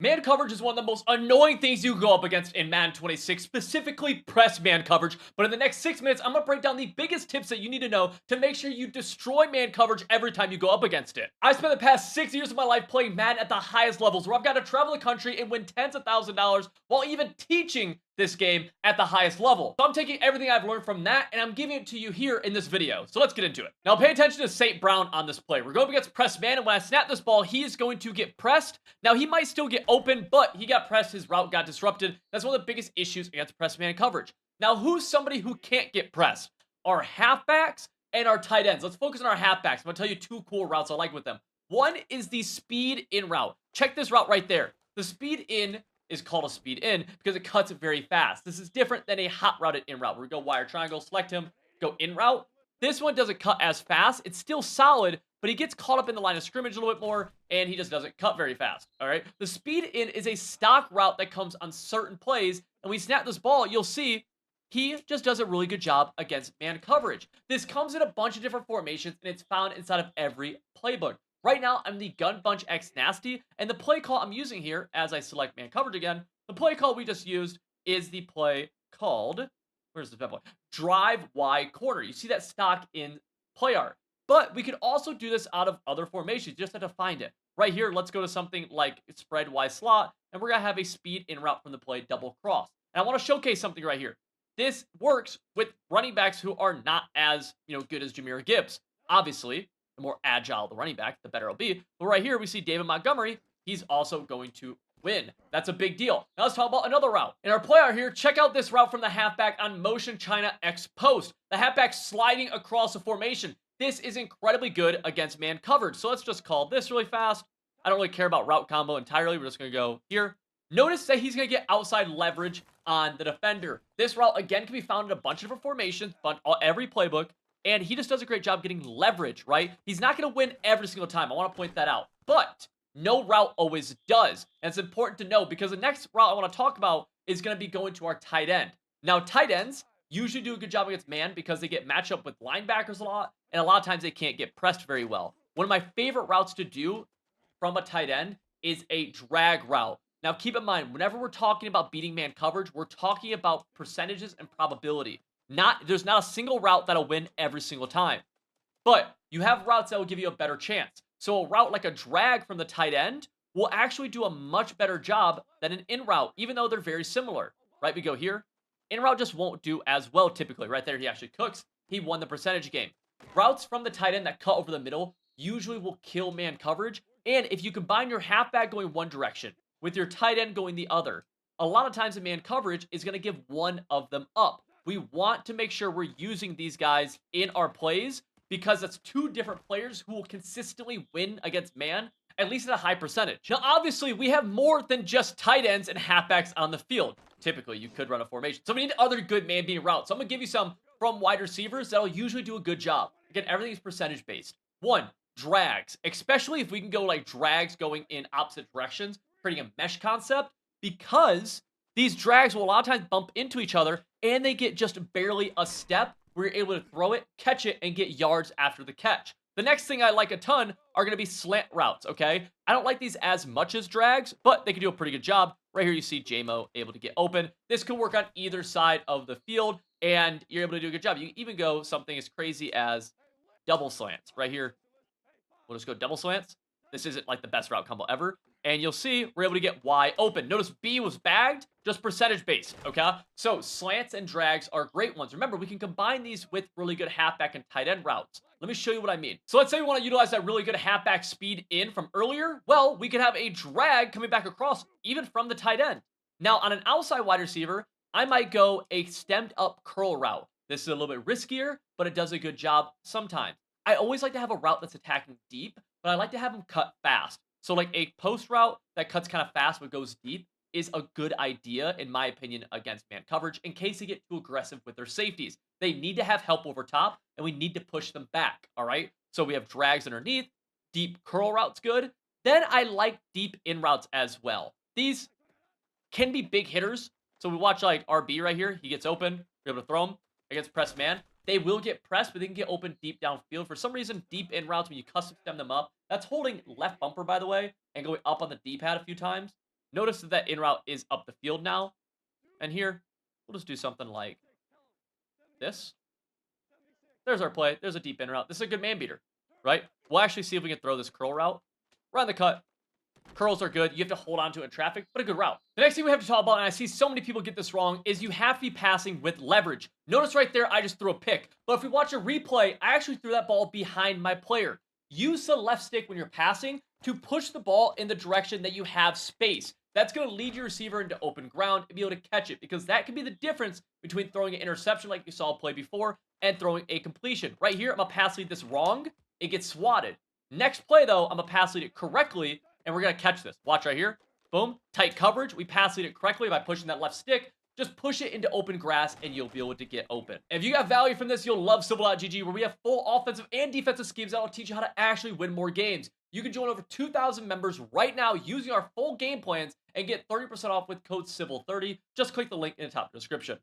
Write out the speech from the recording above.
Man coverage is one of the most annoying things you go up against in Madden 26, specifically press man coverage. But in the next 6 minutes, I'm going to break down the biggest tips that you need to know to make sure you destroy man coverage every time you go up against it. I spent the past 6 years of my life playing Madden at the highest levels, where I've got to travel the country and win tens of thousands of dollars while even teaching this game at the highest level. So I'm taking everything I've learned from that and I'm giving it to you here in this video. So let's get into it. Now pay attention to St. Brown on this play. We're going up against press man, and when I snap this ball, he is going to get pressed. Now he might still get open, but he got pressed, his route got disrupted. That's one of the biggest issues against press man coverage. Now who's somebody who can't get pressed? Our halfbacks and our tight ends. Let's focus on our halfbacks. I'm going to tell you two cool routes I like with them. One is the speed in route. Check this route right there. The speed in is called a speed in because it cuts it very fast. This is different than a hot routed in route where we go wire triangle, select him, go in route. This one doesn't cut as fast. It's still solid, but he gets caught up in the line of scrimmage a little bit more, and he just doesn't cut very fast, all right? The speed in is a stock route that comes on certain plays, and we snap this ball, you'll see he just does a really good job against man coverage. This comes in a bunch of different formations, and it's found inside of every playbook. Right now, I'm the Gun Bunch X Nasty, and the play call I'm using here, as I select man coverage again, the play call we just used is the play called, where's the play? Drive Y corner. You see that stock in play art. But we could also do this out of other formations. You just have to find it. Right here, let's go to something like spread Y slot, and we're going to have a speed in route from the play double cross. And I want to showcase something right here. This works with running backs who are not as, good as Jahmyr Gibbs. Obviously, the more agile the running back, the better it'll be. But right here, we see David Montgomery. He's also going to win. That's a big deal. Now let's talk about another route. In our play out here, check out this route from the halfback on motion China X post. The halfback sliding across the formation. This is incredibly good against man coverage. So let's just call this really fast. I don't really care about route combo entirely. We're just going to go here. Notice that he's going to get outside leverage on the defender. This route, again, can be found in a bunch of different formations, but every playbook. And he just does a great job getting leverage, right? He's not going to win every single time. I want to point that out. But no route always does. And it's important to know because the next route I want to talk about is going to be going to our tight end. Now, tight ends usually do a good job against man because they get matched up with linebackers a lot. And a lot of times they can't get pressed very well. One of my favorite routes to do from a tight end is a drag route. Now, keep in mind, whenever we're talking about beating man coverage, we're talking about percentages and probability. There's not a single route that'll win every single time. But you have routes that will give you a better chance. So a route like a drag from the tight end will actually do a much better job than an in route, even though they're very similar. Right, we go here. In route just won't do as well typically. Right there, he actually cooks. He won the percentage game. Routes from the tight end that cut over the middle usually will kill man coverage. And if you combine your halfback going one direction with your tight end going the other, a lot of times the man coverage is going to give one of them up. We want to make sure we're using these guys in our plays because that's two different players who will consistently win against man, at least at a high percentage. Now, obviously, we have more than just tight ends and halfbacks on the field. Typically, you could run a formation. So we need other good man-beating routes. So I'm going to give you some from wide receivers that'll usually do a good job. Again, everything is percentage-based. One, drags, especially if we can go like drags going in opposite directions, creating a mesh concept, because these drags will a lot of times bump into each other and they get just barely a step where you're able to throw it, catch it, and get yards after the catch. The next thing I like a ton are going to be slant routes, okay? I don't like these as much as drags, but they can do a pretty good job. Right here you see JMO able to get open. This can work on either side of the field, and you're able to do a good job. You can even go something as crazy as double slants. Right here, we'll just go double slants. This isn't like the best route combo ever. And you'll see we're able to get Y open. Notice B was bagged, just percentage based, okay? So slants and drags are great ones. Remember, we can combine these with really good halfback and tight end routes. Let me show you what I mean. So let's say we want to utilize that really good halfback speed in from earlier. Well, we could have a drag coming back across, even from the tight end. Now, on an outside wide receiver, I might go a stemmed up curl route. This is a little bit riskier, but it does a good job sometimes. I always like to have a route that's attacking deep, but I like to have them cut fast. So like a post route that cuts kind of fast but goes deep is a good idea, in my opinion, against man coverage in case they get too aggressive with their safeties. They need to have help over top, and we need to push them back, all right? So we have drags underneath. Deep curl routes good. Then I like deep in routes as well. These can be big hitters. So we watch like RB right here. He gets open. We're able to throw him against press man. They will get pressed, but they can get open deep downfield. For some reason, deep in routes, when you custom stem them up, that's holding left bumper, by the way, and going up on the D-pad a few times. Notice that in route is up the field now. And here, we'll just do something like this. There's our play. There's a deep in route. This is a good man beater, right? We'll actually see if we can throw this curl route. Run the cut. Curls are good. You have to hold on to it in traffic, but a good route. The next thing we have to talk about, and I see so many people get this wrong, is you have to be passing with leverage. Notice right there, I just threw a pick. But if we watch a replay, I actually threw that ball behind my player. Use the left stick when you're passing to push the ball in the direction that you have space. That's going to lead your receiver into open ground and be able to catch it, because that can be the difference between throwing an interception like you saw play before and throwing a completion. Right here, I'm going to pass lead this wrong. It gets swatted. Next play, though, I'm going to pass lead it correctly, and we're going to catch this. Watch right here. Boom. Tight coverage. We pass lead it correctly by pushing that left stick. Just push it into open grass, and you'll be able to get open. If you got value from this, you'll love Civil.gg, where we have full offensive and defensive schemes that will teach you how to actually win more games. You can join over 2,000 members right now using our full game plans and get 30% off with code CIVIL30. Just click the link in the top description.